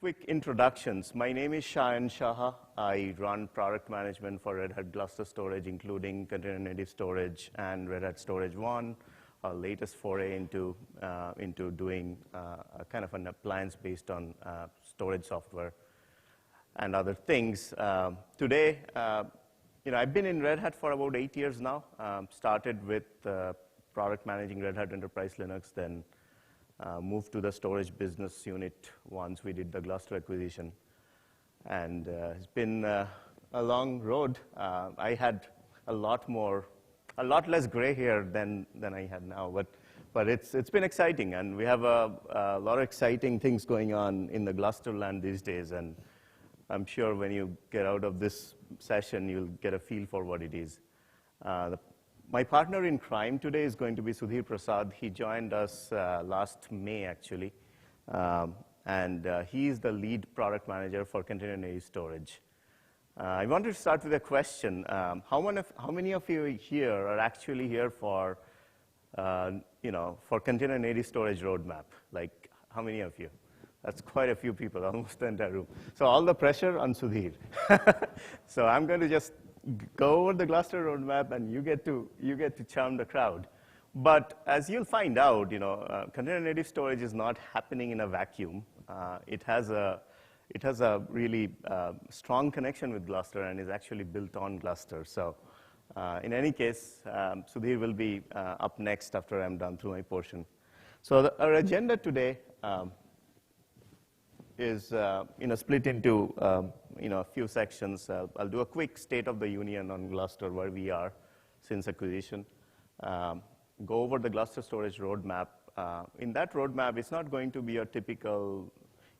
quick introductions. My name is Saha. I run product management for Red Hat Gluster Storage, including container native storage and Red Hat Storage 1, our latest foray into doing a kind of an appliance based on storage software and other things. Today, I've been in Red Hat for about 8 years now. Started with product managing Red Hat Enterprise Linux, then moved to the storage business unit once we did the Gluster acquisition. And it's been a long road. I had a lot less gray hair than I had now, but it's been exciting, and we have a lot of exciting things going on in the Gluster land these days, and I'm sure when you get out of this session, you'll get a feel for what it is. My partner in crime today is going to be Sudhir Prasad. He joined us last May, actually, and he is the lead product manager for container native storage. I wanted to start with a question. How many of you here are actually here for, for container native storage roadmap? Like, how many of you? That's quite a few people, almost the entire room. So all the pressure on Sudhir. So I'm going to just go over the Gluster roadmap, and you get to charm the crowd. But as you'll find out, container native storage is not happening in a vacuum. It has a really strong connection with Gluster and is actually built on Gluster. So in any case, Sudhir will be up next after I'm done through my portion. So our agenda today is split into a few sections. I'll do a quick state of the union on Gluster, where we are since acquisition. Go over the Gluster storage roadmap. In that roadmap, it's not going to be a typical,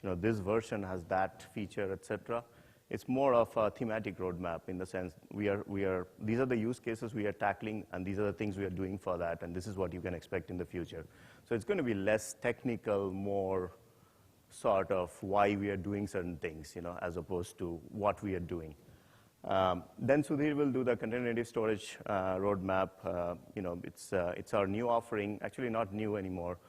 this version has that feature, etc. It's more of a thematic roadmap in the sense these are the use cases we are tackling, and these are the things we are doing for that, and this is what you can expect in the future. So it's going to be less technical, more sort of why we are doing certain things, as opposed to what we are doing. Then Sudhir will do the container native storage roadmap. It's our new offering, actually not new anymore.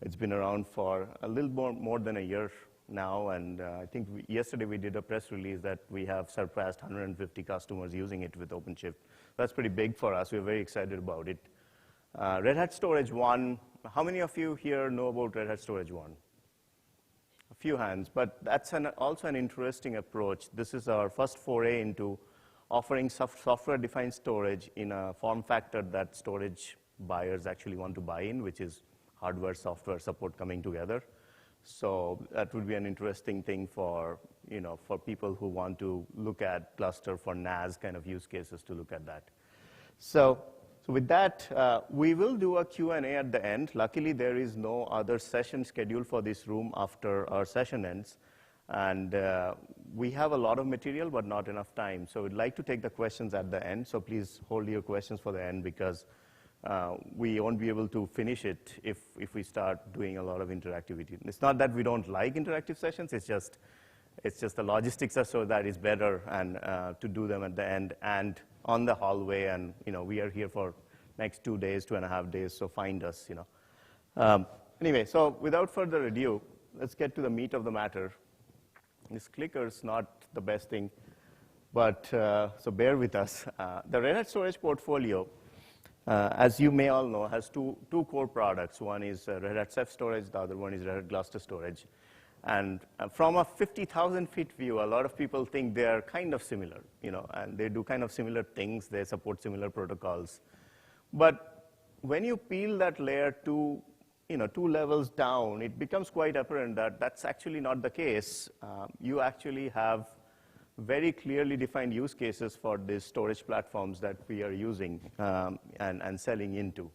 It's been around for a little more than a year now, and I think yesterday we did a press release that we have surpassed 150 customers using it with OpenShift. That's pretty big for us. We're very excited about it. Red Hat Storage 1, how many of you here know about Red Hat Storage 1? A few hands, but that's also an interesting approach. This is our first foray into offering software-defined storage in a form factor that storage buyers actually want to buy in, which is hardware, software support coming together. So that would be an interesting thing for people who want to look at Gluster for NAS kind of use cases to look at that. So with that, we will do a Q&A at the end. Luckily, there is no other session scheduled for this room after our session ends. And we have a lot of material, but not enough time. So we'd like to take the questions at the end. So please hold your questions for the end, because we won't be able to finish it if we start doing a lot of interactivity. It's not that we don't like interactive sessions. It's just the logistics are so that it's better and to do them at the end and on the hallway, and we are here for next 2 days, 2.5 days, so find us. Anyway, so without further ado, let's get to the meat of the matter. This clicker's not the best thing, but so bear with us. The Red Hat storage portfolio, as you may all know, has two core products. One is Red Hat Ceph Storage, the other one is Red Hat Gluster Storage. And from a 50,000 feet view, a lot of people think they are kind of similar, and they do kind of similar things. They support similar protocols. But when you peel that layer two levels down, it becomes quite apparent that that's actually not the case. You actually have very clearly defined use cases for these storage platforms that we are using and selling into.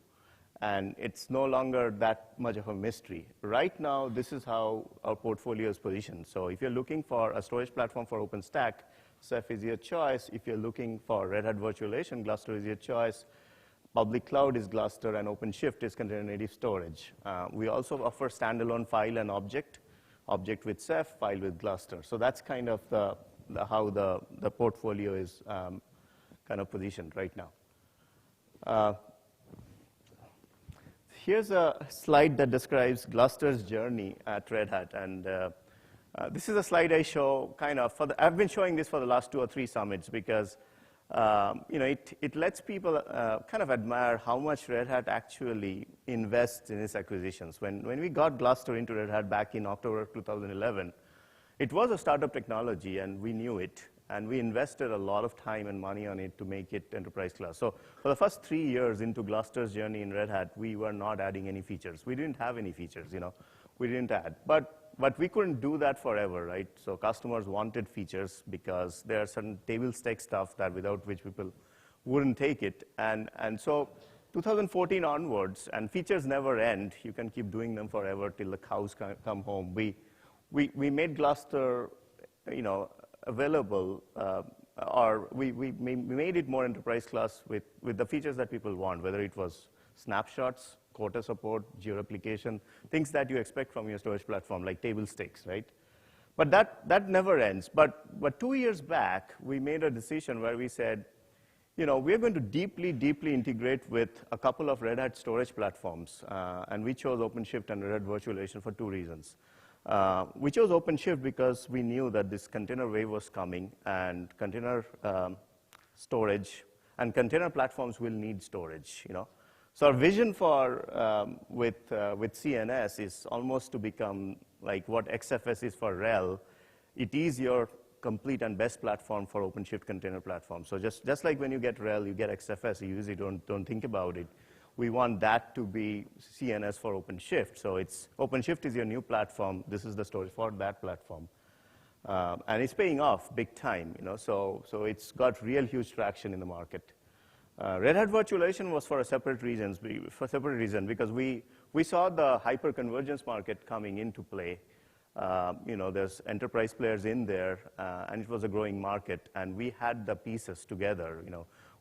And it's no longer that much of a mystery. Right now, this is how our portfolio is positioned. So if you're looking for a storage platform for OpenStack, Ceph is your choice. If you're looking for Red Hat Virtualization, Gluster is your choice. Public cloud is Gluster, and OpenShift is container native storage. We also offer standalone file and object with Ceph, file with Gluster. So that's kind of how the portfolio is kind of positioned right now. Here's a slide that describes Gluster's journey at Red Hat. And This is a slide I show kind of I've been showing this for the last 2 or 3 summits because it lets people kind of admire how much Red Hat actually invests in its acquisitions. When we got Gluster into Red Hat back in October 2011, it was a startup technology, and we knew it. And we invested a lot of time and money on it to make it enterprise class. So for the first 3 years into Gluster's journey in Red Hat, we were not adding any features. We didn't have any features, we didn't add. But we couldn't do that forever, right? So customers wanted features because there are certain table stakes stuff that without which people wouldn't take it. And so 2014 onwards, and features never end. You can keep doing them forever till the cows come home. We made Gluster, available, or we made it more enterprise class with the features that people want, whether it was snapshots, quota support, geo-replication, things that you expect from your storage platform, like table stakes, right? But that never ends. But 2 years back, we made a decision where we said, we're going to deeply integrate with a couple of Red Hat storage platforms, and we chose OpenShift and Red Hat Virtualization for 2 reasons. We chose OpenShift because we knew that this container wave was coming, and container storage and container platforms will need storage, So our vision for with CNS is almost to become like what XFS is for RHEL. It is your complete and best platform for OpenShift container platform. So just like when you get RHEL, you get XFS, you usually don't think about it. We want that to be CNS for OpenShift. So OpenShift is your new platform. This is the storage for that platform. And it's paying off big time, so it's got real huge traction in the market. Red Hat Virtualization was for a separate reason, because we saw the hyperconvergence market coming into play. There's enterprise players in there, and it was a growing market, and we had the pieces together.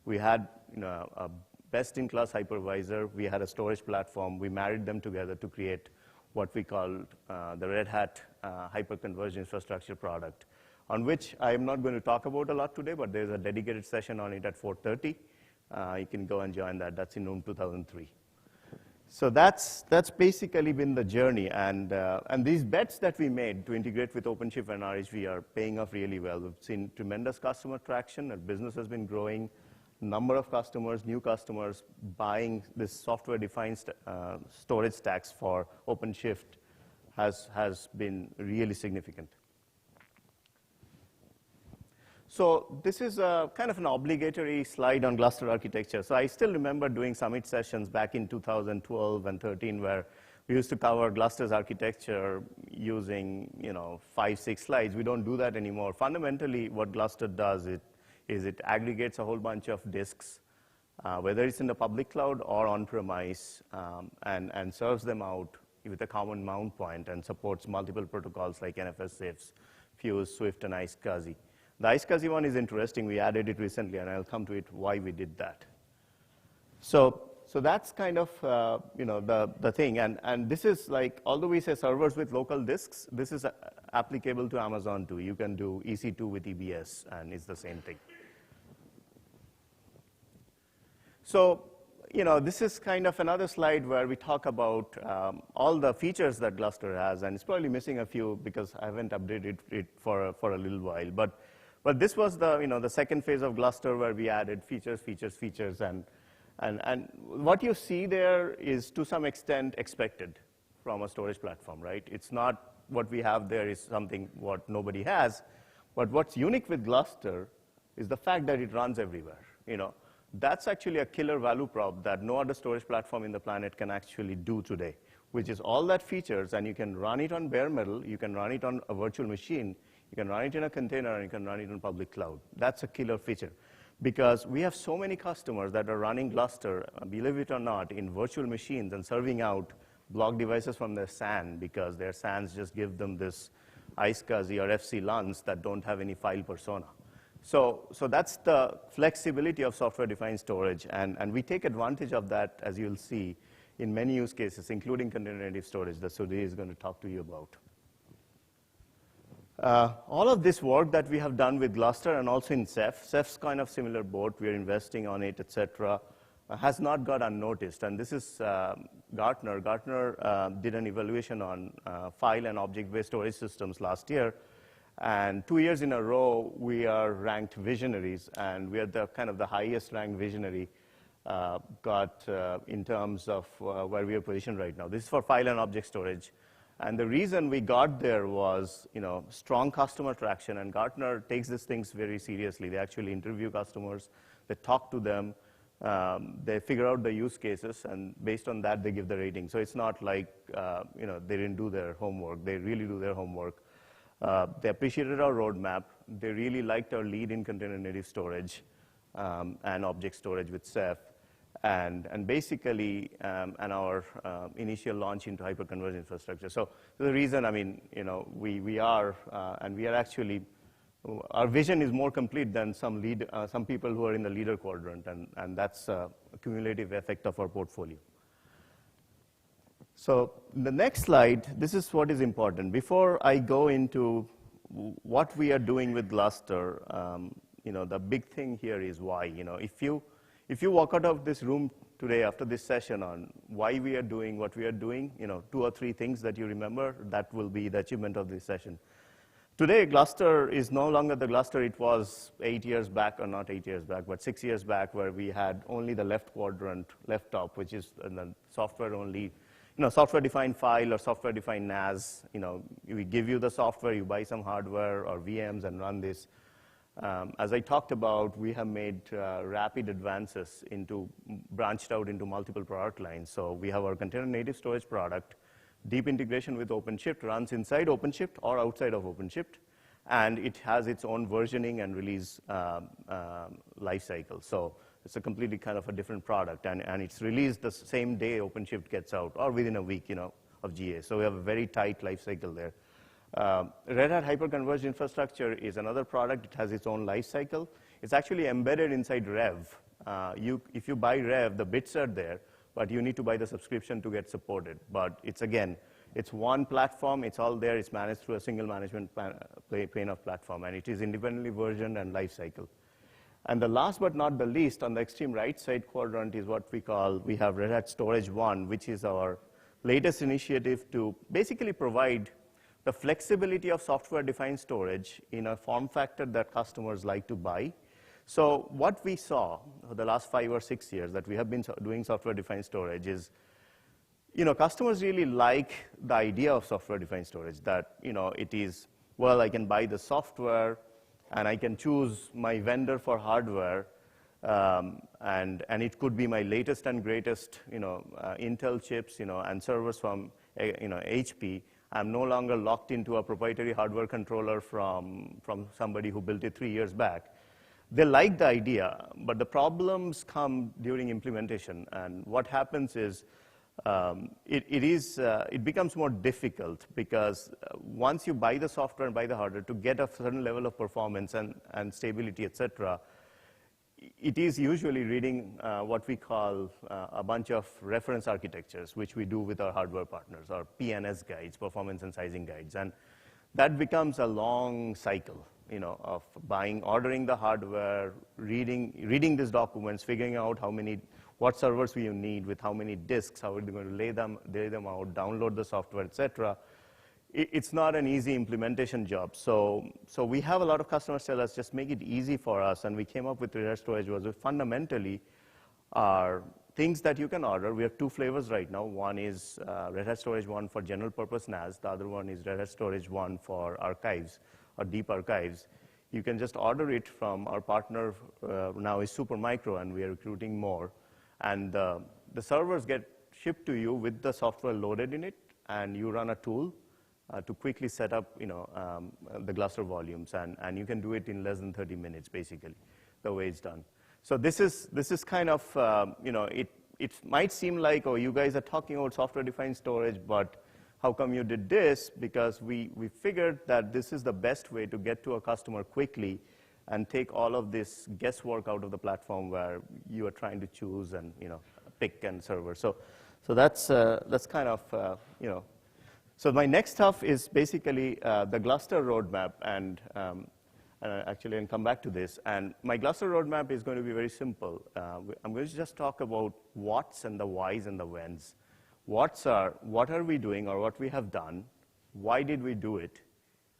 We had a best-in-class hypervisor, we had a storage platform, we married them together to create what we called the Red Hat Hyperconverged Infrastructure product, on which I am not going to talk about a lot today, but there's a dedicated session on it at 4:30. You can go and join that. That's in Room 2003. So that's basically been the journey. And these bets that we made to integrate with OpenShift and RHV are paying off really well. We've seen tremendous customer traction. Our business has been growing. Number of customers, new customers buying this software-defined storage stacks for OpenShift has been really significant. So this is a kind of an obligatory slide on Gluster architecture. So I still remember doing summit sessions back in 2012 and 13 where we used to cover Gluster's architecture using 5-6 slides. We don't do that anymore. Fundamentally, what Gluster does is it aggregates a whole bunch of disks, whether it's in the public cloud or on-premise, and serves them out with a common mount point and supports multiple protocols like NFS CIFS, Fuse, Swift, and iSCSI. The iSCSI one is interesting. We added it recently, and I'll come to it why we did that. So that's kind of the thing. And this is like, although we say servers with local disks, this is applicable to Amazon too. You can do EC2 with EBS, and it's the same thing. So this is kind of another slide where we talk about all the features that Gluster has, and it's probably missing a few because I haven't updated it for a little while. But this was the second phase of Gluster where we added features, and what you see there is to some extent expected from a storage platform, right? It's not what we have there is something what nobody has, but what's unique with Gluster is the fact that it runs everywhere. That's actually a killer value prop that no other storage platform in the planet can actually do today, which is all that features, and you can run it on bare metal, you can run it on a virtual machine, you can run it in a container, and you can run it on public cloud. That's a killer feature. Because we have so many customers that are running Gluster, believe it or not, in virtual machines and serving out block devices from their SAN because their SANs just give them this iSCSI or FC-LUNs that don't have any file persona. So that's the flexibility of software-defined storage, and we take advantage of that, as you'll see, in many use cases, including container-native storage that Sudhir is going to talk to you about. All of this work that we have done with Gluster and also in Ceph, Ceph's kind of similar boat, we're investing on it, et cetera. has not got unnoticed. And this is Gartner. Gartner did an evaluation on file and object-based storage systems last year. And 2 years in a row, we are ranked visionaries. And we are the kind of the highest ranked visionary in terms of where we are positioned right now. This is for file and object storage. And the reason we got there was, strong customer traction. And Gartner takes these things very seriously. They actually interview customers. They talk to them. They figure out the use cases, and based on that, they give the rating. So it's not like they didn't do their homework. They really do their homework. They appreciated our roadmap. They really liked our lead in container native storage and object storage with Ceph, and basically our initial launch into hyperconverged infrastructure. So the reason, we are actually. Our vision is more complete than some people who are in the leader quadrant, and that's a cumulative effect of our portfolio. So the next slide, this is what is important. Before I go into what we are doing with Gluster, the big thing here is why. If you walk out of this room today after this session on why we are doing what we are doing, 2 or 3 things that you remember, that will be the achievement of this session. Today, Gluster is no longer the Gluster it was 8 years back, or not 8 years back, but 6 years back, where we had only the left quadrant, left top, which is the software only, software-defined file or software-defined NAS. We give you the software, you buy some hardware or VMs and run this. As I talked about, we have made rapid advances branched out into multiple product lines. So we have our container native storage product. Deep integration with OpenShift runs inside OpenShift or outside of OpenShift, and it has its own versioning and release lifecycle. So it's a completely kind of a different product, and it's released the same day OpenShift gets out, or within a week, of GA. So we have a very tight lifecycle there. Red Hat Hyperconverged Infrastructure is another product. It has its own lifecycle. It's actually embedded inside Rev. If you buy Rev, the bits are there, but you need to buy the subscription to get supported. But it's one platform, it's all there, it's managed through a single management plane of platform, and it is independently versioned and lifecycle. And the last but not the least, on the extreme right side quadrant is what we have Red Hat Storage One, which is our latest initiative to basically provide the flexibility of software-defined storage in a form factor that customers like to buy. So what we saw for the last 5 or 6 years that we have been doing software-defined storage is, customers really like the idea of software-defined storage, that, it is, well, I can buy the software, and I can choose my vendor for hardware, and it could be my latest and greatest, Intel chips, and servers from, HP. I'm no longer locked into a proprietary hardware controller from somebody who built it 3 years back. They like the idea, but the problems come during implementation. And what happens is it becomes more difficult, because once you buy the software and buy the hardware, to get a certain level of performance and stability, et cetera, it is usually reading what we call a bunch of reference architectures, which we do with our hardware partners, our PNS guides, performance and sizing guides. And that becomes a long cycle, of ordering the hardware, reading these documents, figuring out what servers we need with how many disks, how we're going to lay them out, download the software, et cetera. It's not an easy implementation job. So we have a lot of customers tell us, just make it easy for us. And we came up with Red Hat Storage was fundamentally are things that you can order. We have 2 flavors right now. One is Red Hat Storage One for general purpose NAS. The other one is Red Hat Storage One for archives or deep archives. You can just order it from our partner now is Supermicro, and we are recruiting more. And the servers get shipped to you with the software loaded in it, and you run a tool to quickly set up the Gluster volumes, and you can do it in less than 30 minutes, basically, the way it's done. So this is kind of, it might seem like, oh, you guys are talking about software-defined storage, but how come you did this? Because we figured that this is the best way to get to a customer quickly and take all of this guesswork out of the platform where you are trying to choose and pick and server. So that's kind of So my next stuff is basically the Gluster roadmap, and Actually, I'll come back to this. And my Gluster roadmap is going to be very simple. I'm going to just talk about what's and the whys and the whens. What are we doing or what we have done? Why did we do it?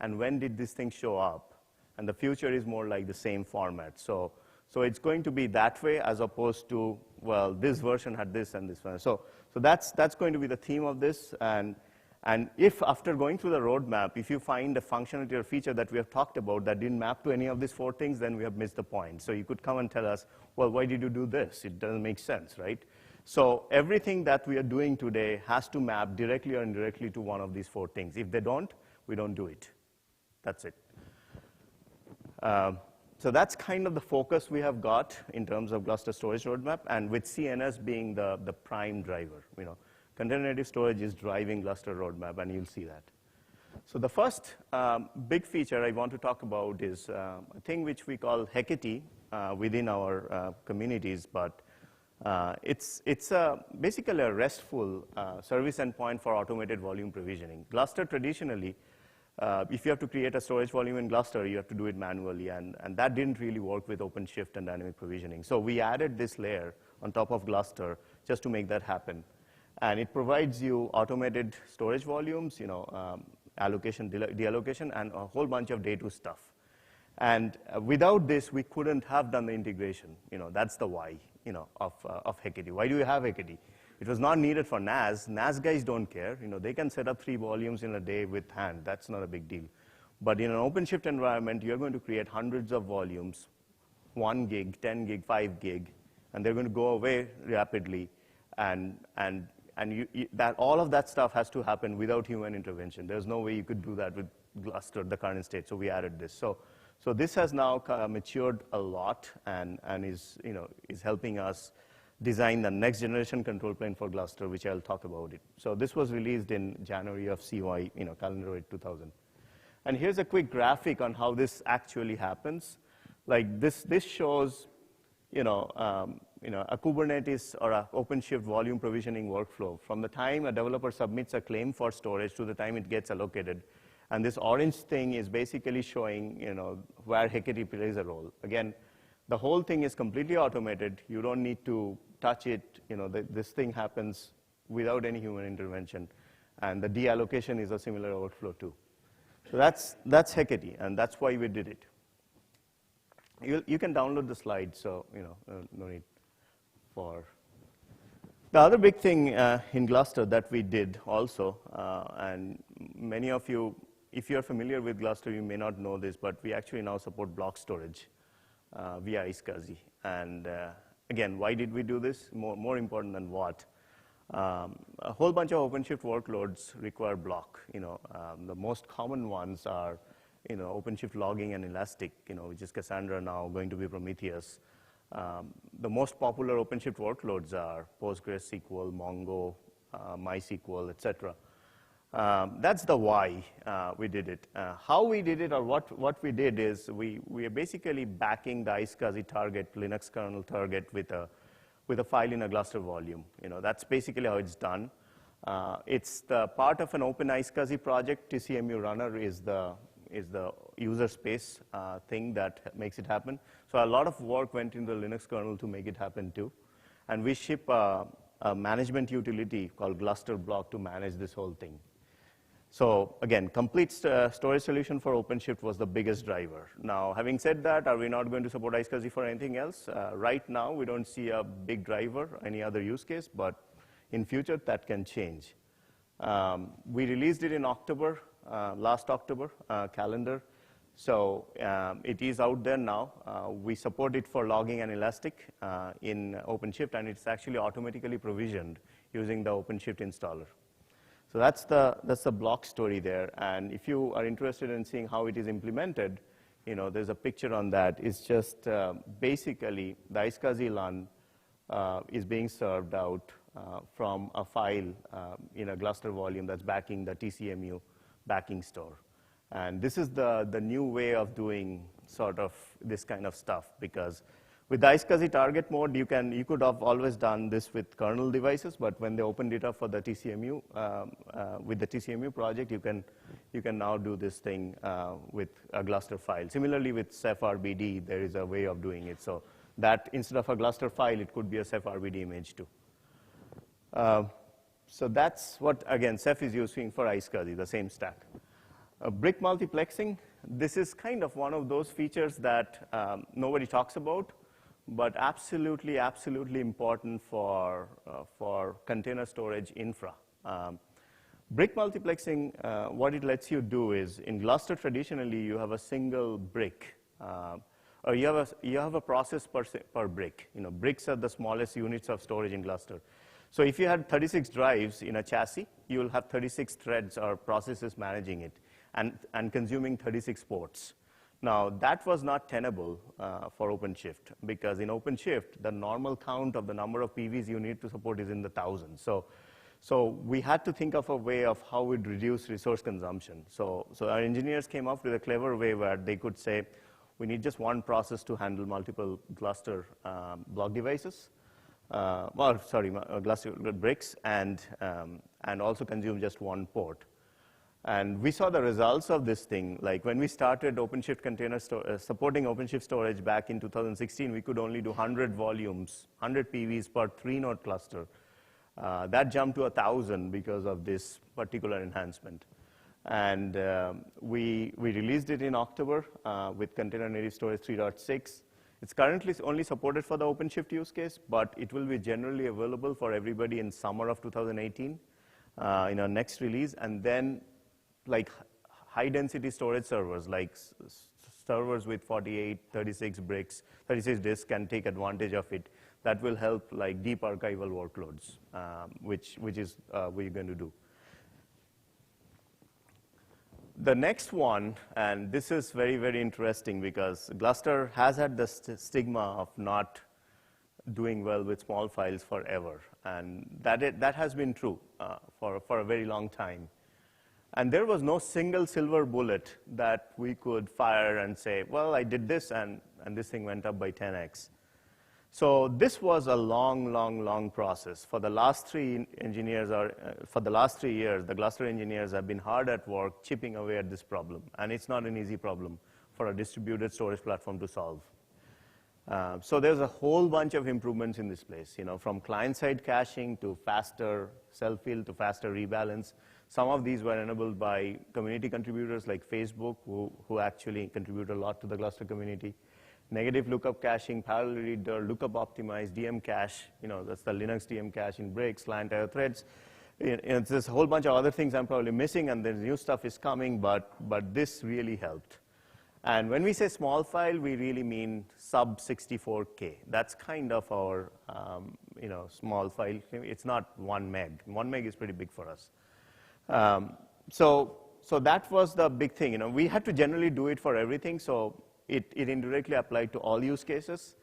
And when did this thing show up? And the future is more like the same format. So it's going to be that way as opposed to, well, this version had this and this one. So that's going to be the theme of this. And if after going through the roadmap, if you find a functionality or feature that we have talked about that didn't map to any of these 4 things, then we have missed the point. So you could come and tell us, well, why did you do this? It doesn't make sense, right? So everything that we are doing today has to map directly or indirectly to one of these 4 things. If they don't, we don't do it. That's it. So that's kind of the focus we have got in terms of Gluster storage roadmap, and with CNS being the prime driver. Container-native storage is driving Gluster roadmap, and you'll see that. So the first big feature I want to talk about is a thing which we call Heketi within our communities, but it's basically a RESTful service endpoint for automated volume provisioning. Gluster traditionally, if you have to create a storage volume in Gluster, you have to do it manually, and that didn't really work with OpenShift and dynamic provisioning. So we added this layer on top of Gluster just to make that happen. And it provides you automated storage volumes, allocation, deallocation, and a whole bunch of day 2 stuff. And without this, we couldn't have done the integration. That's the why, of Heketi. Why do you have Heketi? It was not needed for NAS. NAS guys don't care. They can set up 3 volumes in a day with hand. That's not a big deal. But in an OpenShift environment, you're going to create hundreds of volumes, 1 gig, 10 gig, 5 gig, and they're going to go away rapidly. And that all of that stuff has to happen without human intervention. There's no way you could do that with Gluster, the current state. So we added this. So this has now matured a lot and is helping us design the next generation control plane for Gluster, which I'll talk about it. So this was released in January of CY, calendar year 2000. And here's a quick graphic on how this actually happens. Like this shows, a Kubernetes or a OpenShift volume provisioning workflow from the time a developer submits a claim for storage to the time it gets allocated. And this orange thing is basically showing, where Heketi plays a role. Again, the whole thing is completely automated. You don't need to touch it. This thing happens without any human intervention. And the deallocation is a similar overflow too. So that's Heketi, and that's why we did it. You can download the slides, so no need for. The other big thing in Gluster that we did also, and many of you, if you're familiar with Gluster, you may not know this, but we actually now support block storage via iSCSI. And again, why did we do this? More important than what? A whole bunch of OpenShift workloads require block. The most common ones are OpenShift logging and Elastic, which is Cassandra now, going to be Prometheus. The most popular OpenShift workloads are PostgreSQL, Mongo, MySQL, et cetera. That's the why we did it. How we did it, or what we did is we are basically backing the iSCSI target, Linux kernel target, with a file in a Gluster volume. That's basically how it's done. It's the part of an open iSCSI project. TCMU runner is the user space thing that makes it happen. So a lot of work went into the Linux kernel to make it happen too. And we ship a management utility called Gluster Block to manage this whole thing. So again, complete storage solution for OpenShift was the biggest driver. Now, having said that, are we not going to support iSCSI for anything else? Right now, we don't see a big driver, any other use case, but in future, that can change. We released it in October, last October calendar. So it is out there now. We support it for logging and Elastic in OpenShift, and it's actually automatically provisioned using the OpenShift installer. So that's the block story there. And if you are interested in seeing how it is implemented, there's a picture on that. It's just basically the iSCSI LUN is being served out from a file in a Gluster volume that's backing the TCMU backing store. And this is the new way of doing sort of this kind of stuff, because With the iSCSI target mode, you could have always done this with kernel devices, but when they opened it up for the TCMU, with the TCMU project, you can now do this thing with a Gluster file. Similarly, with Ceph RBD, there is a way of doing it. So that instead of a Gluster file, it could be a Ceph RBD image too. So that's what, again, Ceph is using for iSCSI, the same stack. Brick multiplexing, this is kind of one of those features that nobody talks about, but absolutely, absolutely important for container storage infra. Brick multiplexing, what it lets you do is, in Gluster traditionally, you have a single brick, or you have a process per brick. Bricks are the smallest units of storage in Gluster. So if you had 36 drives in a chassis, you will have 36 threads or processes managing it and consuming 36 ports. Now, that was not tenable for OpenShift, because in OpenShift, the normal count of the number of PVs you need to support is in the thousands. So we had to think of a way of how we'd reduce resource consumption. So our engineers came up with a clever way where they could say, we need just one process to handle multiple Gluster block devices, Gluster bricks, and also consume just one port. And we saw the results of this thing. Like when we started OpenShift container supporting OpenShift storage back in 2016, we could only do 100 volumes, 100 PVs per 3-node cluster. That jumped to 1,000 because of this particular enhancement. And we released it in October with Container Native Storage 3.6. It's currently only supported for the OpenShift use case, but it will be generally available for everybody in summer of 2018 in our next release. And then like high-density storage servers, like servers with 48, 36 bricks, 36 disks can take advantage of it. That will help like deep archival workloads, which is we're going to do. The next one, and this is very, very interesting because Gluster has had the stigma of not doing well with small files forever. And that has been true for a very long time. And there was no single silver bullet that we could fire and say, well, I did this, and this thing went up by 10x. So this was a long, long, long process. For the last 3 years, the Gluster engineers have been hard at work chipping away at this problem. And it's not an easy problem for a distributed storage platform to solve. So there's a whole bunch of improvements in this place, from client-side caching to faster self-heal to faster rebalance. Some of these were enabled by community contributors like Facebook, who actually contribute a lot to the Gluster community. Negative lookup caching, parallel reader, lookup optimized, DM cache, that's the Linux DM cache in bricks, client IO threads. There's a whole bunch of other things I'm probably missing, and the new stuff is coming, but this really helped. And when we say small file, we really mean sub 64K. That's kind of our small file. It's not 1 meg. 1 meg is pretty big for us. So that was the big thing. We had to generally do it for everything, so it indirectly applied to all use cases.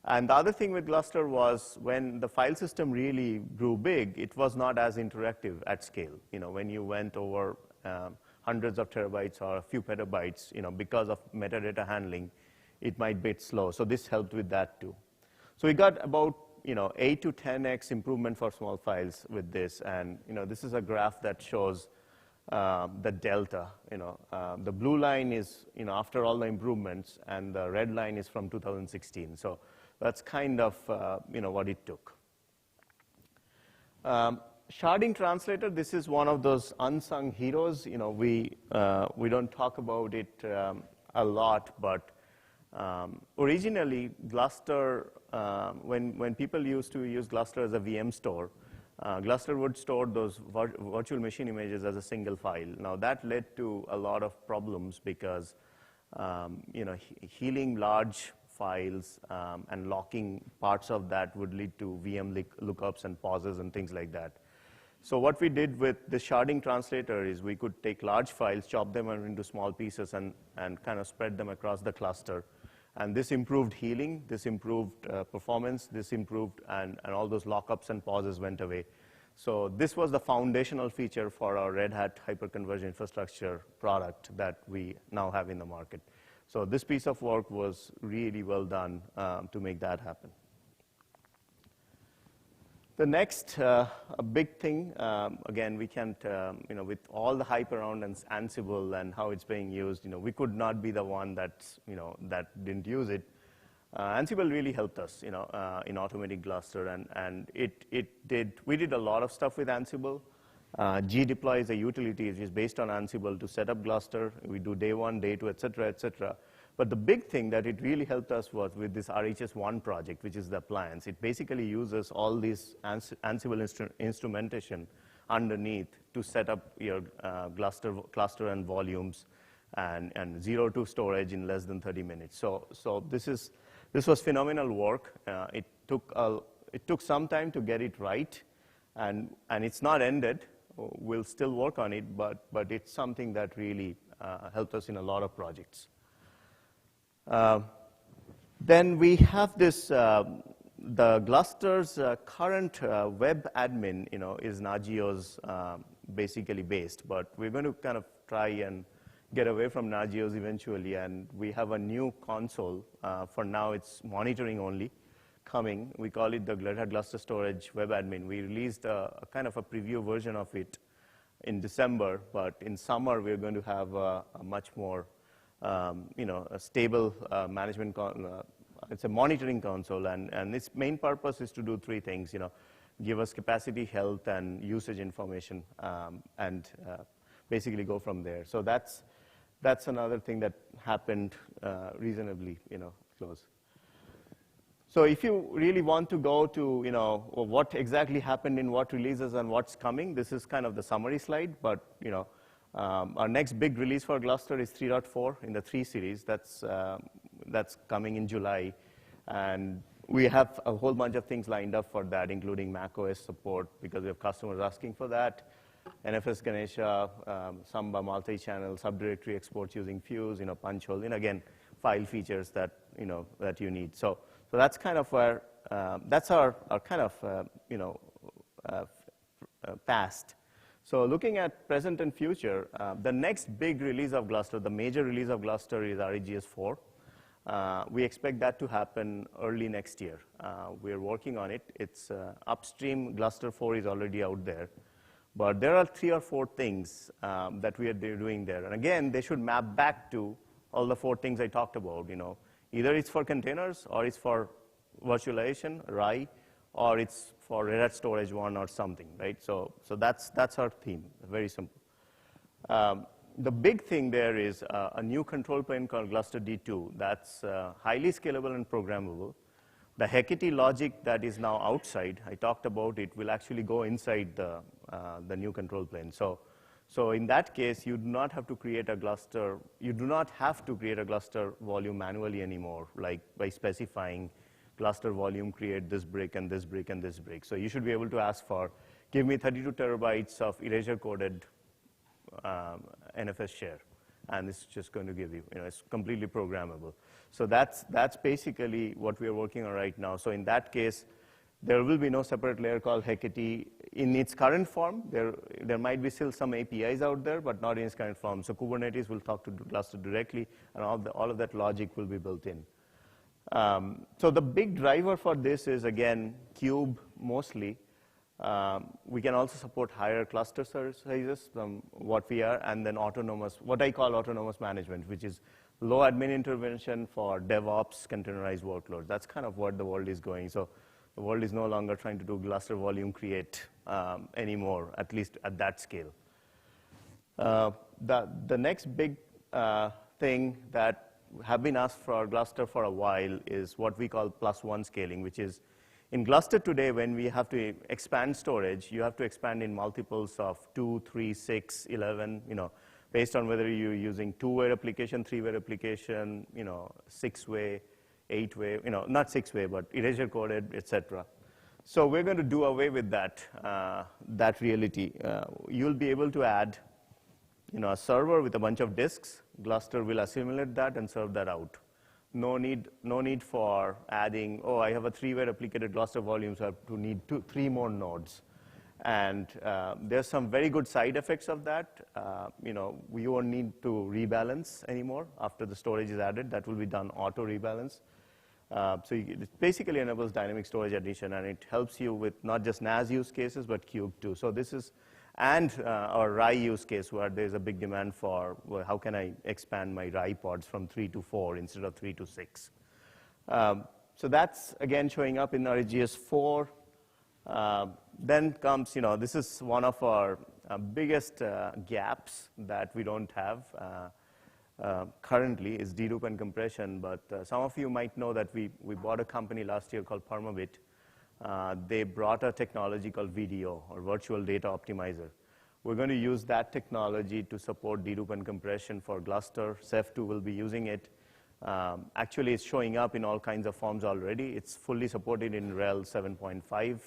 And the other thing with Gluster was when the file system really grew big, it was not as interactive at scale. When you went over hundreds of terabytes or a few petabytes, because of metadata handling, it might be slow. So this helped with that too. So we got about 8 to 10x improvement for small files with this. And this is a graph that shows the delta. The blue line is after all the improvements, and the red line is from 2016. So that's kind of what it took. Sharding Translator, this is one of those unsung heroes. We don't talk about it a lot, but originally Gluster, when people used to use Gluster as a VM store, Gluster would store those virtual machine images as a single file. Now that led to a lot of problems because healing large files and locking parts of that would lead to VM lookups and pauses and things like that. So what we did with the Sharding Translator is we could take large files, chop them into small pieces, and kind of spread them across the cluster. And this improved healing, this improved performance, this improved, and all those lockups and pauses went away. So this was the foundational feature for our Red Hat Hyperconverged Infrastructure product that we now have in the market. So this piece of work was really well done to make that happen. The next big thing, again, we can't, with all the hype around Ansible and how it's being used, we could not be the one that's, that didn't use it. Ansible really helped us, in automating Gluster, and we did a lot of stuff with Ansible. Gdeploy is a utility which is based on Ansible to set up Gluster. We do day 1, day 2, et cetera, et cetera. But the big thing that it really helped us was with this RHS-1 project, which is the appliance. It basically uses all these Ansible instrumentation underneath to set up your cluster and volumes and 0 to storage in less than 30 minutes. So this was phenomenal work. It took some time to get it right, and it's not ended. We'll still work on it, but it's something that really helped us in a lot of projects. Then we have this, the Gluster's current web admin, is Nagios basically based, but we're going to kind of try and get away from Nagios eventually, and we have a new console. For now, it's monitoring only coming. We call it the Red Hat Gluster Storage web admin. We released a kind of a preview version of it in December, but in summer, we're going to have a much more a stable management, it's a monitoring console, and its main purpose is to do 3 things, give us capacity, health, and usage information, and basically go from there. So that's another thing that happened reasonably, close. So if you really want to go to, what exactly happened in what releases and what's coming, this is kind of the summary slide, but, our next big release for Gluster is 3.4 in the 3 series. That's coming in July. And we have a whole bunch of things lined up for that, including macOS support, because we have customers asking for that. NFS Ganesha, Samba multi-channel, subdirectory exports using Fuse, punch hole, and again, file features that, that you need. So that's kind of where, that's our kind of, past. So looking at present and future, the next big release of Gluster, the major release of Gluster is RHGS 4. We expect that to happen early next year. We're working on it. It's upstream, Gluster 4 is already out there. But there are 3 or 4 things that we are doing there. And again, they should map back to all the 4 things I talked about. Either it's for containers, or it's for virtualization, RAI, or it's for Red Hat Storage 1 or something, right? So that's our theme, very simple. The big thing there is a new control plane called Gluster D2 that's highly scalable and programmable. The Heketi logic that is now outside, I talked about it, will actually go inside the new control plane. So in that case, you do not have to create a Gluster, you do not have to create a Gluster volume manually anymore, like by specifying Gluster volume, create this brick and this brick and this brick. So you should be able to ask for, give me 32 terabytes of erasure-coded NFS share, and it's just going to give you, it's completely programmable. So that's basically what we are working on right now. So in that case, there will be no separate layer called Heketi in its current form. There might be still some APIs out there, but not in its current form. So Kubernetes will talk to Gluster directly, and all of that logic will be built in. So the big driver for this is, again, Cube mostly. We can also support higher cluster sizes from what we are, and then autonomous, what I call autonomous management, which is low admin intervention for DevOps containerized workloads. That's kind of what the world is going. So the world is no longer trying to do Gluster volume create anymore, at least at that scale. The next big thing that have been asked for Gluster for a while is what we call +1 scaling, which is in Gluster today, when we have to expand storage, you have to expand in multiples of 2, 3, 6, 11, based on whether you're using 2-way replication, 3-way replication, 6-way, 8-way, not 6-way, but erasure coded, et cetera. So we're going to do away with that reality. You'll be able to add a server with a bunch of disks. Gluster will assimilate that and serve that out. No need for adding, I have a 3-way replicated Gluster volume, so I have to need 3 more nodes. And there's some very good side effects of that. We won't need to rebalance anymore after the storage is added. That will be done auto rebalance. It basically enables dynamic storage addition, and it helps you with not just NAS use cases, but Cube too. So this is, and our RAI use case where there's a big demand for, well, how can I expand my RAI pods from 3 to 4 instead of 3 to 6? So that's, again, showing up in RGS 4. Then comes, this is one of our biggest gaps that we don't have currently is dedupe and compression. But some of you might know that we bought a company last year called Permabit. They brought a technology called VDO, or Virtual Data Optimizer. We're going to use that technology to support dedupe and compression for Gluster. Ceph2 will be using it. Actually, it's showing up in all kinds of forms already. It's fully supported in RHEL 7.5.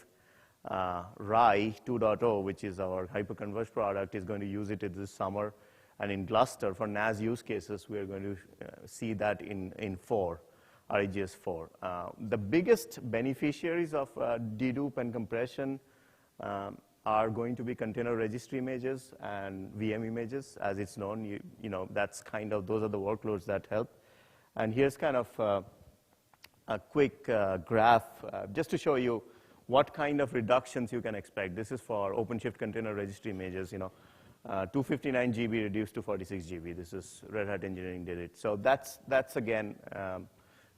RAI 2.0, which is our hyperconverged product, is going to use it this summer. And in Gluster, for NAS use cases, we are going to see that in 4, RGS 4. The biggest beneficiaries of dedupe and compression are going to be container registry images and VM images, as it's known. That's kind of, those are the workloads that help. And here's kind of a quick graph just to show you what kind of reductions you can expect. This is for OpenShift container registry images, 259 GB reduced to 46 GB. This is Red Hat Engineering did it. So that's again,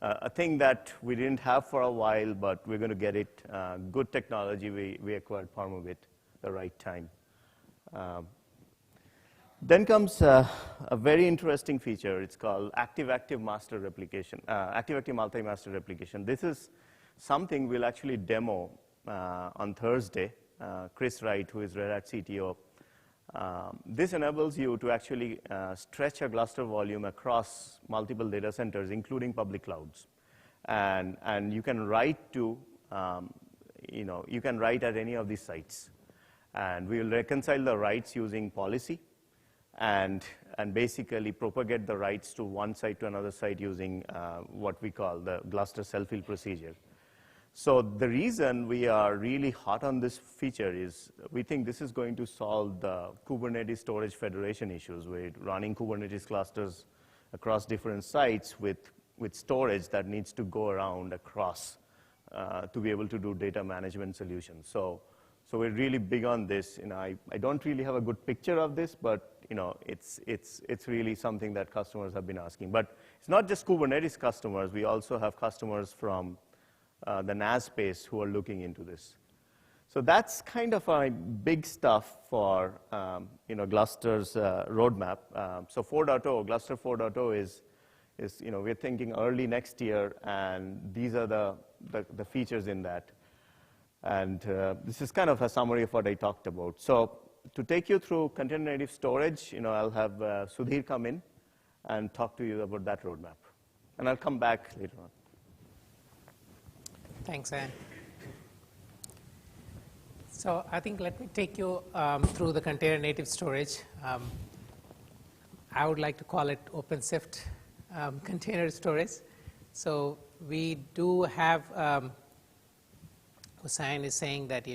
a thing that we didn't have for a while, but we're going to get it. Good technology. We acquired Permabit the right time. Then comes a very interesting feature. It's called active-active master replication, active-active multi-master replication. This is something we'll actually demo on Thursday. Chris Wright, who is Red Hat CTO, this enables you to actually stretch a Gluster volume across multiple data centers, including public clouds. And you can write to, you can write at any of these sites. And we will reconcile the writes using policy and basically propagate the writes to one site to another site using what we call the Gluster self-heal procedure. So the reason we are really hot on this feature is we think this is going to solve the Kubernetes storage federation issues with running Kubernetes clusters across different sites with storage that needs to go around across to be able to do data management solutions. So we're really big on this. I don't really have a good picture of this, but it's really something that customers have been asking. But it's not just Kubernetes customers. We also have customers from the NAS space who are looking into this. So that's kind of a big stuff for Gluster's roadmap. So 4.0, Gluster 4.0 is we're thinking early next year, and these are the features in that. And this is kind of a summary of what I talked about. So to take you through container native storage, I'll have Sudhir come in and talk to you about that roadmap. And I'll come back later on. Thanks, Ann. So I think let me take you through the container native storage. I would like to call it OpenShift container storage. So we do have, Hussain is saying that,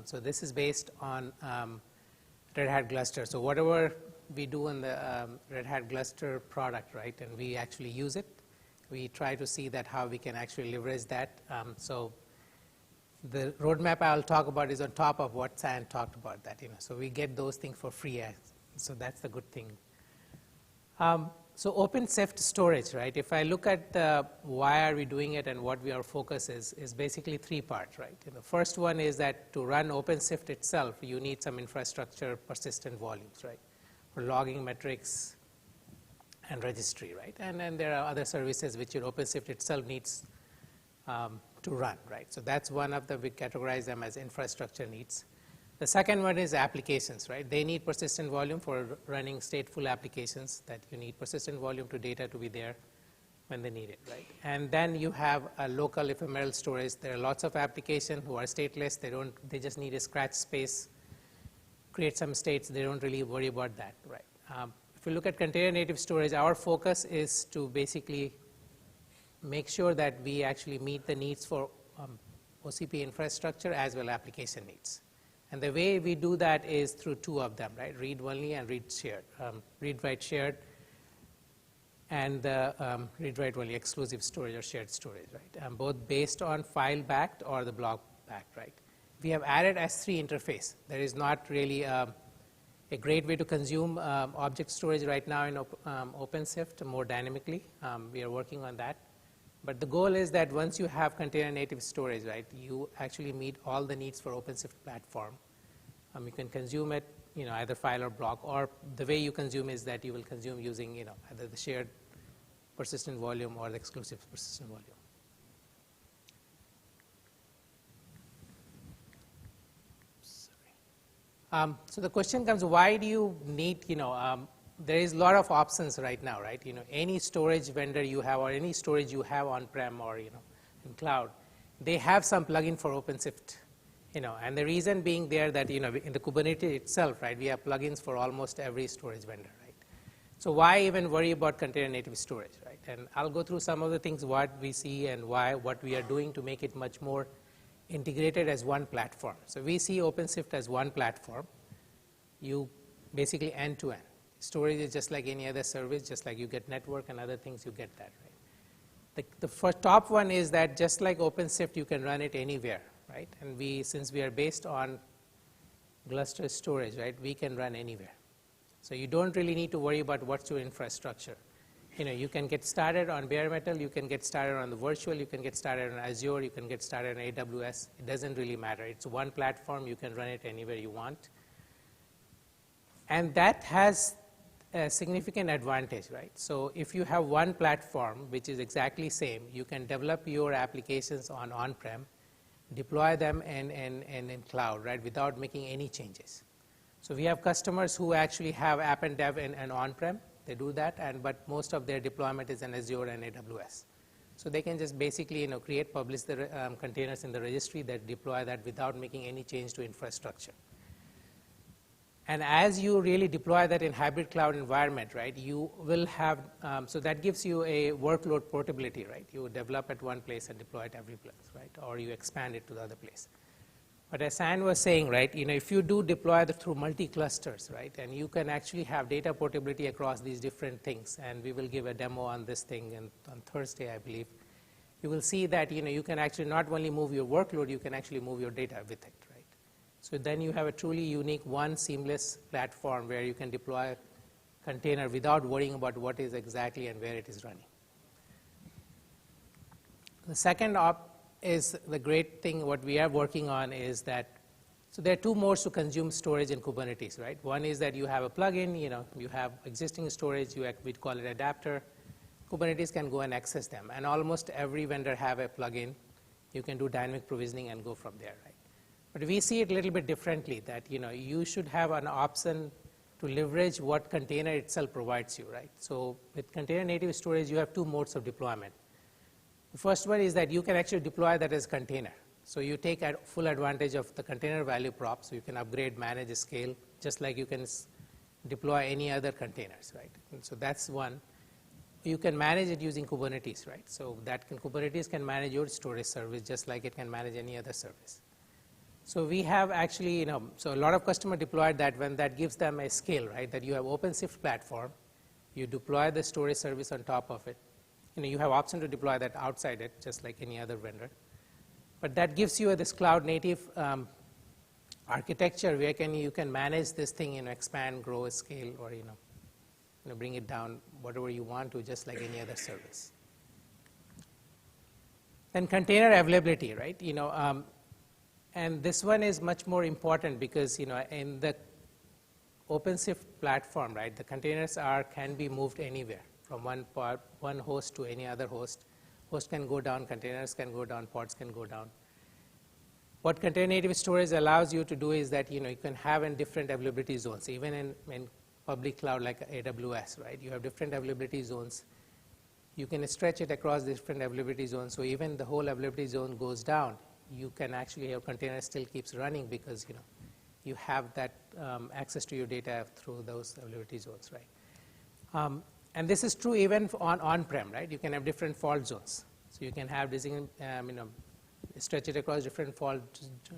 so this is based on Red Hat Gluster. So whatever we do in the Red Hat Gluster product, right, and we actually use it, we try to see that how we can actually leverage that. So the roadmap I'll talk about is on top of what Sayand talked about that, so we get those things for free. So that's the good thing. So OpenShift storage, right? If I look at why are we doing it and what our focus is basically 3 parts, right? The first one is that to run OpenShift itself, you need some infrastructure persistent volumes, right? For logging metrics and registry, right? And then there are other services which your OpenShift itself needs to run, right? So that's one of the, we categorize them as infrastructure needs. The second one is applications, right? They need persistent volume for running stateful applications, that you need persistent volume to data to be there when they need it, right? And then you have a local ephemeral storage. There are lots of applications who are stateless. They just need a scratch space, create some states. They don't really worry about that, right? If you look at container native storage, our focus is to basically make sure that we actually meet the needs for OCP infrastructure as well as application needs. And the way we do that is through two of them, right? Read-only and read-shared, read-write shared, and the read-write-only exclusive storage or shared storage, right? Both based on file-backed or the block-backed, right? We have added S3 interface. There is not really a great way to consume object storage right now in OpenShift more dynamically. We are working on that. But the goal is that once you have container native storage, right, you actually meet all the needs for OpenShift platform. You can consume it, either file or block, or the way you consume is that you will consume using, either the shared persistent volume or the exclusive persistent volume. So the question comes, why do you need, there is a lot of options right now, right? Any storage vendor you have or any storage you have on-prem or, in cloud, they have some plugin for OpenShift, and the reason being there that, in the Kubernetes itself, right, we have plugins for almost every storage vendor, right? So why even worry about container native storage, right? And I'll go through some of the things what we see and what we are doing to make it much more integrated as one platform. So we see OpenShift as one platform. You basically end-to-end. Storage is just like any other service, just like you get network and other things, you get that, right? The first top one is that just like OpenShift, you can run it anywhere, right? And since we are based on Gluster Storage, right, we can run anywhere. So you don't really need to worry about what's your infrastructure. You can get started on bare metal, you can get started on the virtual, you can get started on Azure, you can get started on AWS. It doesn't really matter. It's one platform, you can run it anywhere you want. And that has a significant advantage, right? So if you have one platform, which is exactly same, you can develop your applications on-prem, deploy them in cloud, right, without making any changes. So we have customers who actually have app and dev and on-prem. They do that, but most of their deployment is in Azure and AWS. So they can just basically, create, publish the containers in the registry that deploy that without making any change to infrastructure. And as you really deploy that in hybrid cloud environment, right, you will have, so that gives you a workload portability, right? You develop at one place and deploy it every place, right? Or you expand it to the other place. But as Sayandeb was saying, right, if you do deploy that through multi-clusters, right, and you can actually have data portability across these different things, and we will give a demo on this thing on Thursday, I believe, you will see that, you can actually not only move your workload, you can actually move your data with it, right? So then you have a truly unique one seamless platform where you can deploy a container without worrying about what is exactly and where it is running. The second is the great thing what we are working on is that, so there are two modes to consume storage in Kubernetes, right? One is that you have a plugin, you have existing storage, we call it adapter. Kubernetes can go and access them, and almost every vendor have a plugin. You can do dynamic provisioning and go from there, right? But we see it a little bit differently, that you should have an option to leverage what container itself provides you, right? So with container native storage, you have two modes of deployment. The first one is that you can actually deploy that as container. So you take full advantage of the container value prop, so you can upgrade, manage, scale, just like you can deploy any other containers, right? And so that's one. You can manage it using Kubernetes, right? So Kubernetes can manage your storage service just like it can manage any other service. So we have actually, so a lot of customers deployed that when that gives them a scale, right? That you have OpenShift platform, you deploy the storage service on top of it. You have option to deploy that outside it, just like any other vendor. But that gives you this cloud native architecture where you can manage this thing, expand, grow, scale, or bring it down, whatever you want to, just like any other service. Then container availability, right? And this one is much more important because in the OpenShift platform, right, the containers can be moved anywhere from one host to any other host. Host can go down, containers can go down, pods can go down. What container native storage allows you to do is that you can have in different availability zones, even in public cloud like AWS, right? You have different availability zones. You can stretch it across different availability zones, so even the whole availability zone goes down, you can actually, your container still keeps running because you have that access to your data through those availability zones, right? And this is true even on-prem, right? You can have different fault zones. So you can have stretch it across different fault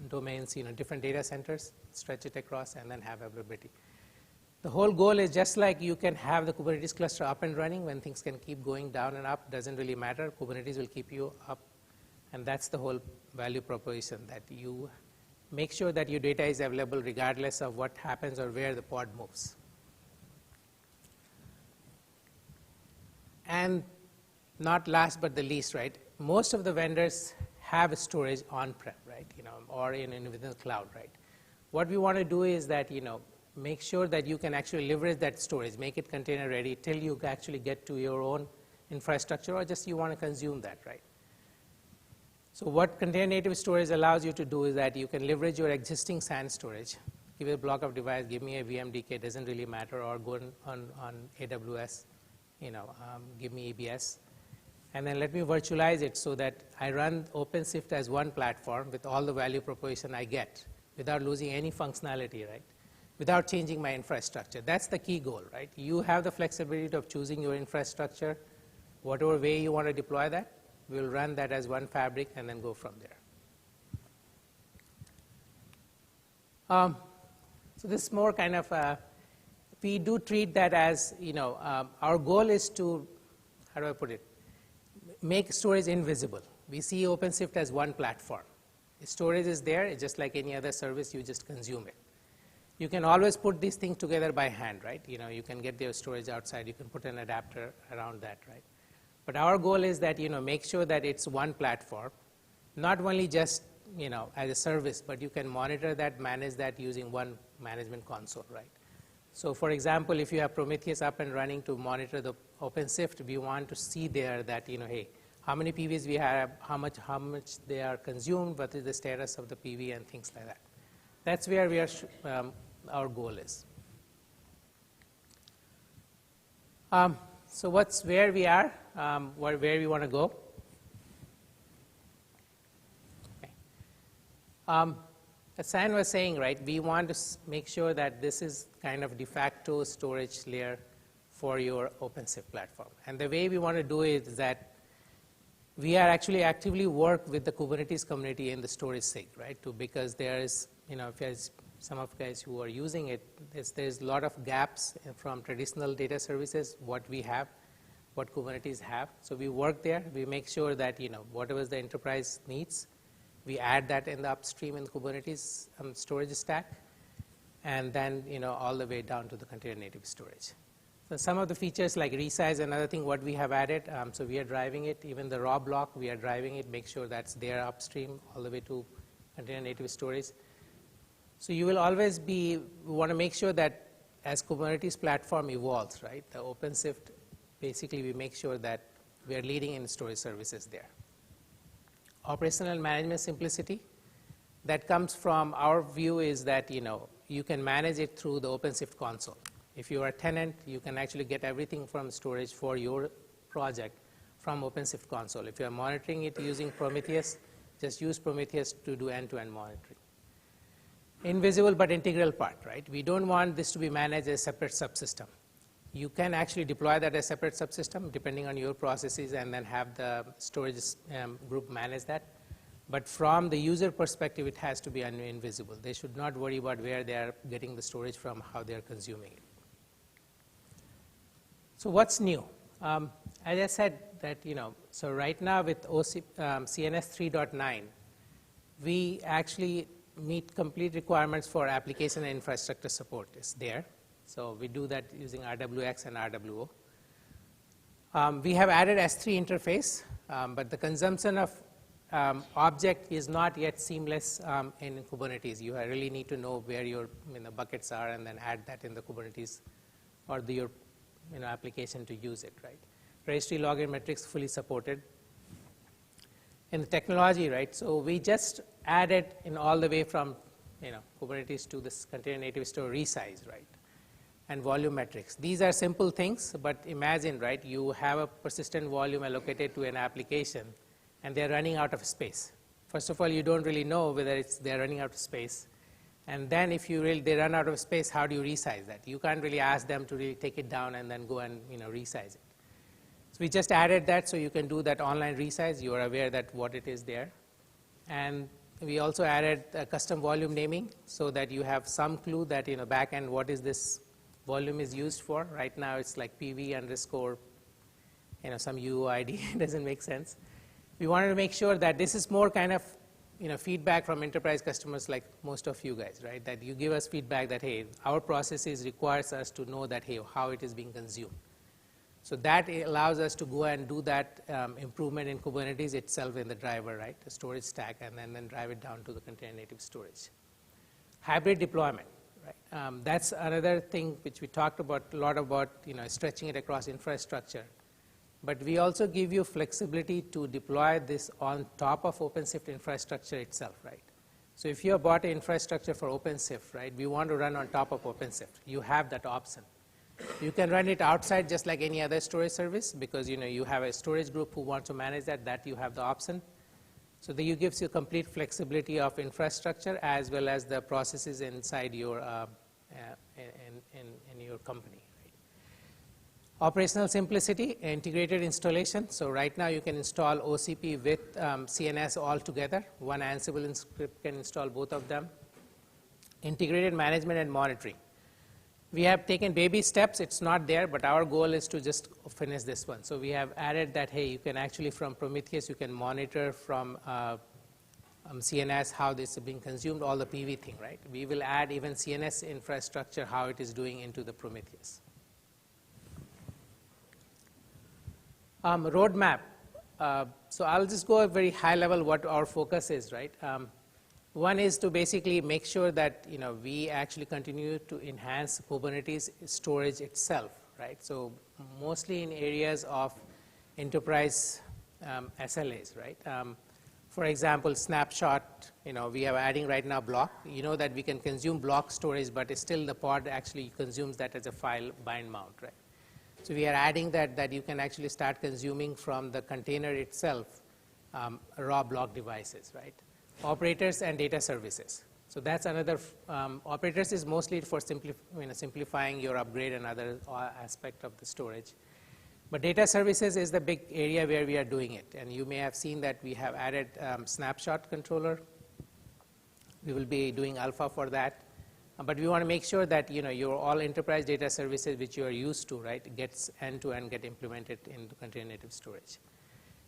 domains, different data centers, stretch it across, and then have availability. The whole goal is just like you can have the Kubernetes cluster up and running when things can keep going down and up, doesn't really matter. Kubernetes will keep you up, and that's the whole value proposition, that you make sure that your data is available regardless of what happens or where the pod moves. And not last but the least, right? Most of the vendors have storage on-prem, right? Or within the cloud, right? What we want to do is that, make sure that you can actually leverage that storage, make it container ready till you actually get to your own infrastructure, or just you want to consume that, right? So what container native storage allows you to do is that you can leverage your existing SAN storage, give it a block of device, give me a VMDK, doesn't really matter, or go on AWS, give me EBS, and then let me virtualize it so that I run OpenShift as one platform with all the value proposition I get without losing any functionality, right? Without changing my infrastructure. That's the key goal, right? You have the flexibility of choosing your infrastructure, whatever way you want to deploy that. We'll run that as one fabric and then go from there. So this is more kind of, we do treat that as, our goal is to, how do I put it, make storage invisible. We see OpenShift as one platform. Storage is there, it's just like any other service, you just consume it. You can always put these things together by hand, right? You can get your storage outside, you can put an adapter around that, right? But our goal is that, make sure that it's one platform, not only just, as a service, but you can monitor that, manage that using one management console, right? So for example, if you have Prometheus up and running to monitor the OpenShift, we want to see there that, hey, how many PVs we have, how much they are consumed, what is the status of the PV, and things like that. That's where we are, our goal is. So what's where we are, where we want to go. Okay. As San was saying, right, we want to make sure that this is kind of de facto storage layer for your OpenShift platform. And the way we want to do it is that we are actually actively work with the Kubernetes community in the storage SIG, right? Because there is, if there's some of you guys who are using it, there's a lot of gaps from traditional data services, what we have, what Kubernetes have. So we work there. We make sure that, whatever the enterprise needs, we add that in the upstream in Kubernetes storage stack, and then, all the way down to the container native storage. So some of the features like resize, another thing what we have added, so we are driving it, even the raw block, we are driving it, make sure that's there upstream all the way to container native storage. So you will always we want to make sure that as Kubernetes platform evolves, right, the OpenShift, basically we make sure that we are leading in storage services there. Operational management simplicity, that comes from our view is that, you can manage it through the OpenShift console. If you are a tenant, you can actually get everything from storage for your project from OpenShift console. If you are monitoring it using Prometheus, just use Prometheus to do end-to-end monitoring. Invisible but integral part, right? We don't want this to be managed as a separate subsystem. You can actually deploy that as a separate subsystem depending on your processes and then have the storage group manage that. But from the user perspective, it has to be invisible. They should not worry about where they are getting the storage from, how they are consuming it. So what's new? As I said that, so right now with CNS 3.9, we actually meet complete requirements for application and infrastructure support is there. So we do that using RWX and RWO. We have added S3 interface, but the consumption of object is not yet seamless in Kubernetes. You really need to know where your buckets are and then add that in the Kubernetes or your application to use it, right? Registry login metrics fully supported. In the technology, right, so we just added in all the way from Kubernetes to this container native store resize, right, and volume metrics. These are simple things, but imagine, right, you have a persistent volume allocated to an application and they're running out of space. First of all, you don't really know whether they're running out of space. And then if they run out of space, how do you resize that? You can't really ask them to really take it down and then go and resize it. So we just added that so you can do that online resize. You are aware that what it is there. And we also added custom volume naming so that you have some clue that, back end, what is this volume is used for. Right now, it's like PV underscore, some UUID. It doesn't make sense. We wanted to make sure that this is more kind of, feedback from enterprise customers like most of you guys, right? That you give us feedback that, hey, our processes requires us to know that, hey, how it is being consumed. So that allows us to go and do that improvement in Kubernetes itself in the driver, right? The storage stack, and then drive it down to the container native storage. Hybrid deployment, right? That's another thing which we talked about a lot about, stretching it across infrastructure. But we also give you flexibility to deploy this on top of OpenShift infrastructure itself, right? So if you have bought an infrastructure for OpenShift, right, we want to run on top of OpenShift. You have that option. You can run it outside just like any other storage service because, you have a storage group who wants to manage that you have the option. So that gives you complete flexibility of infrastructure as well as the processes inside your, in your company. Operational simplicity, integrated installation. So right now you can install OCP with CNS all together. One Ansible script can install both of them. Integrated management and monitoring. We have taken baby steps. It's not there, but our goal is to just finish this one. So we have added that, hey, you can actually from Prometheus, you can monitor from CNS how this is being consumed, all the PV thing, right? We will add even CNS infrastructure, how it is doing into the Prometheus. Roadmap. So I'll just go a very high level what our focus is, right? One is to basically make sure that we actually continue to enhance Kubernetes storage itself, right? So mostly in areas of enterprise SLAs, right? For example, snapshot. We are adding right now block. That we can consume block storage, but still the pod actually consumes that as a file bind mount, right? So we are adding that you can actually start consuming from the container itself raw block devices, right? Operators and data services. So that's another, operators is mostly for simplifying your upgrade and other aspect of the storage. But data services is the big area where we are doing it. And you may have seen that we have added snapshot controller. We will be doing alpha for that. But we want to make sure that your all enterprise data services which you are used to, right, gets end-to-end get implemented into container native storage.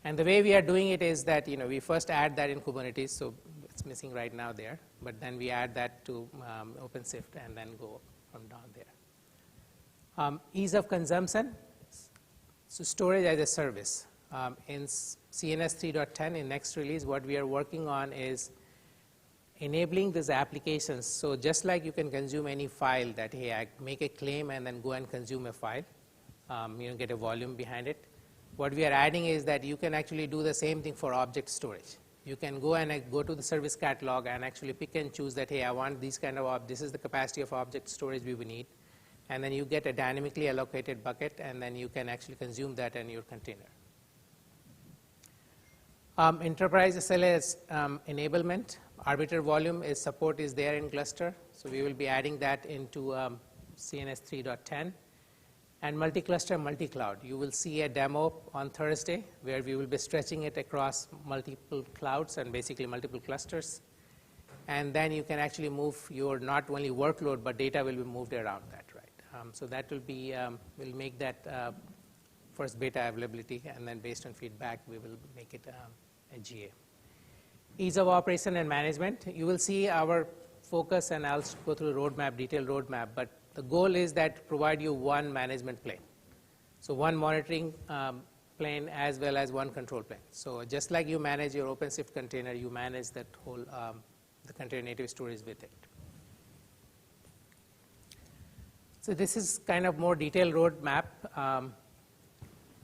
And the way we are doing it is that we first add that in Kubernetes, so it's missing right now there. But then we add that to OpenShift and then go from down there. Ease of consumption. So storage as a service. In CNS 3.10 in next release, what we are working on is enabling these applications. So just like you can consume any file that, hey, I make a claim and then go and consume a file, get a volume behind it. What we are adding is that you can actually do the same thing for object storage. You can go and go to the service catalog and actually pick and choose that, hey, I want these kind of, this is the capacity of object storage we will need. And then you get a dynamically allocated bucket, and then you can actually consume that in your container. Enterprise SLAs enablement. Arbiter volume support is there in Gluster. So we will be adding that into CNS 3.10. And multi-cluster, multi-cloud. You will see a demo on Thursday where we will be stretching it across multiple clouds and basically multiple clusters. And then you can actually move your not only workload, but data will be moved around that, right? So that will be, we'll make that first beta availability, and then based on feedback, we will make it a GA. Ease of operation and management. You will see our focus, and I'll go through the roadmap, detailed roadmap, but the goal is that provide you one management plane. So one monitoring plane as well as one control plane. So just like you manage your OpenShift container, you manage that whole, the container native storage with it. So this is kind of more detailed roadmap.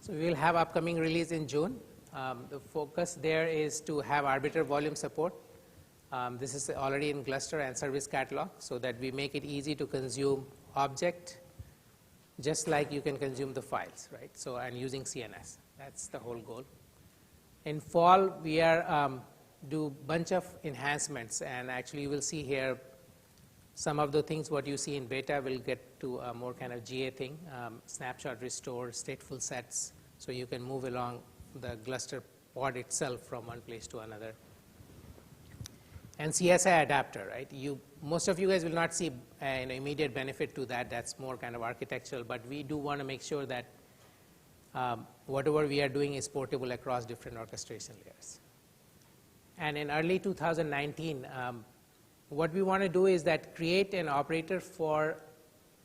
So we will have upcoming release in June. The focus there is to have arbiter volume support. This is already in Gluster and service catalog, so that we make it easy to consume object, just like you can consume the files, right? So, and using CNS, that's the whole goal. In fall, we are do bunch of enhancements, and actually you will see here some of the things what you see in beta will get to a more kind of GA thing, snapshot restore, stateful sets, so you can move along the Gluster pod itself from one place to another. and CSI adapter, right? Most of you guys will not see an immediate benefit to that. That's more kind of architectural, but we do want to make sure that whatever we are doing is portable across different orchestration layers. And in early 2019, what we want to do is that create an operator for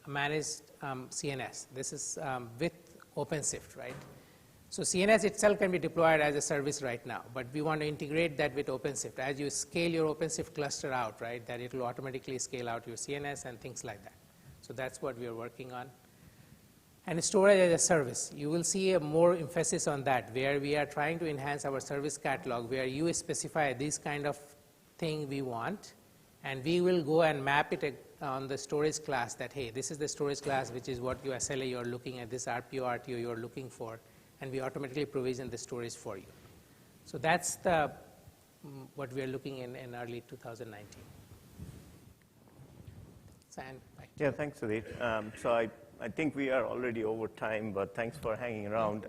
managed CNS. This is with OpenShift, right? So CNS itself can be deployed as a service right now, but we want to integrate that with OpenShift. As you scale your OpenShift cluster out, right, that it will automatically scale out your CNS and things like that. So that's what we are working on. And storage as a service. You will see a more emphasis on that, where we are trying to enhance our service catalog, where you specify this kind of thing we want, and we will go and map it on the storage class that, hey, this is the storage class, which is what your SLA you're looking at, this RPO, RTO you're looking for, and we automatically provision the storage for you. So that's what we are looking in early 2019. Yeah, thanks, Sudhir. So I think we are already over time, but thanks for hanging around.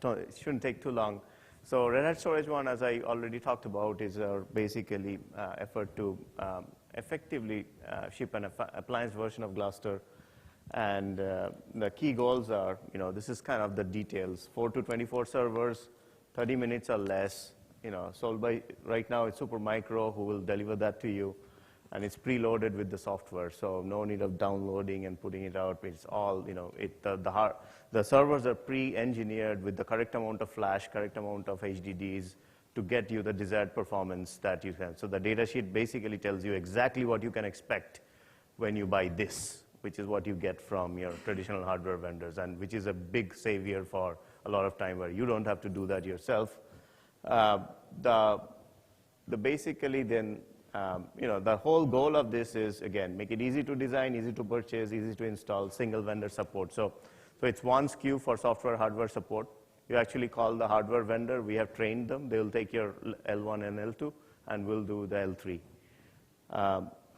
It shouldn't take too long. So Red Hat Storage One, as I already talked about, is our basically effort to effectively ship an appliance version of Gluster. And the key goals are, this is kind of the details, 4 to 24 servers, 30 minutes or less, sold by, right now it's Supermicro who will deliver that to you. And it's preloaded with the software, so no need of downloading and putting it out. It's all, the servers are pre-engineered with the correct amount of flash, correct amount of HDDs to get you the desired performance that you can. So the data sheet basically tells you exactly what you can expect when you buy this, which is what you get from your traditional hardware vendors, and which is a big savior for a lot of time where you don't have to do that yourself. Basically then, the whole goal of this is, again, make it easy to design, easy to purchase, easy to install, single vendor support. So it's one SKU for software hardware support. You actually call the hardware vendor. We have trained them. They'll take your L1 and L2, and we'll do the L3.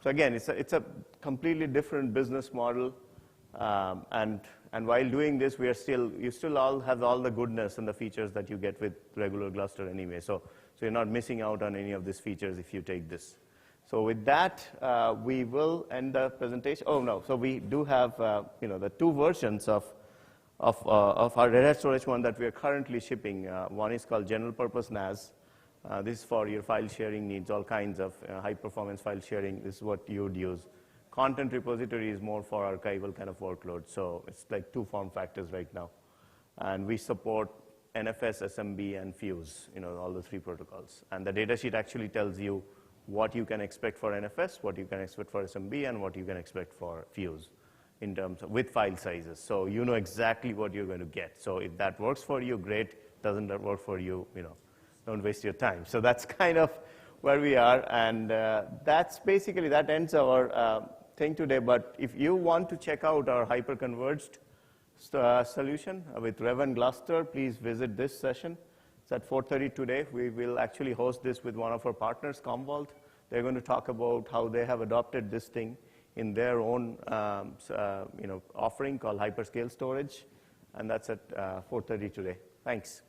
So again, it's a completely different business model. And while doing this, you still all have all the goodness and the features that you get with regular Gluster anyway. So you're not missing out on any of these features if you take this. So with that, we will end the presentation. Oh no, so we do have the two versions of our Red Hat Storage One that we are currently shipping. One is called General Purpose NAS. This is for your file sharing needs, all kinds of high performance file sharing. This is what you would use. Content repository is more for archival kind of workload. So it's like two form factors right now. And we support NFS, SMB, and Fuse, all the three protocols. And the datasheet actually tells you what you can expect for NFS, what you can expect for SMB, and what you can expect for Fuse in terms of with file sizes. So you know exactly what you're going to get. So if that works for you, great. Doesn't that work for you, don't waste your time. So that's kind of where we are. And that's basically, that ends our thing today. But if you want to check out our hyperconverged solution with Rev and Gluster, please visit this session. It's at 4:30 today. We will actually host this with one of our partners, Commvault. They're going to talk about how they have adopted this thing in their own offering called Hyperscale Storage. And that's at 4:30 today. Thanks.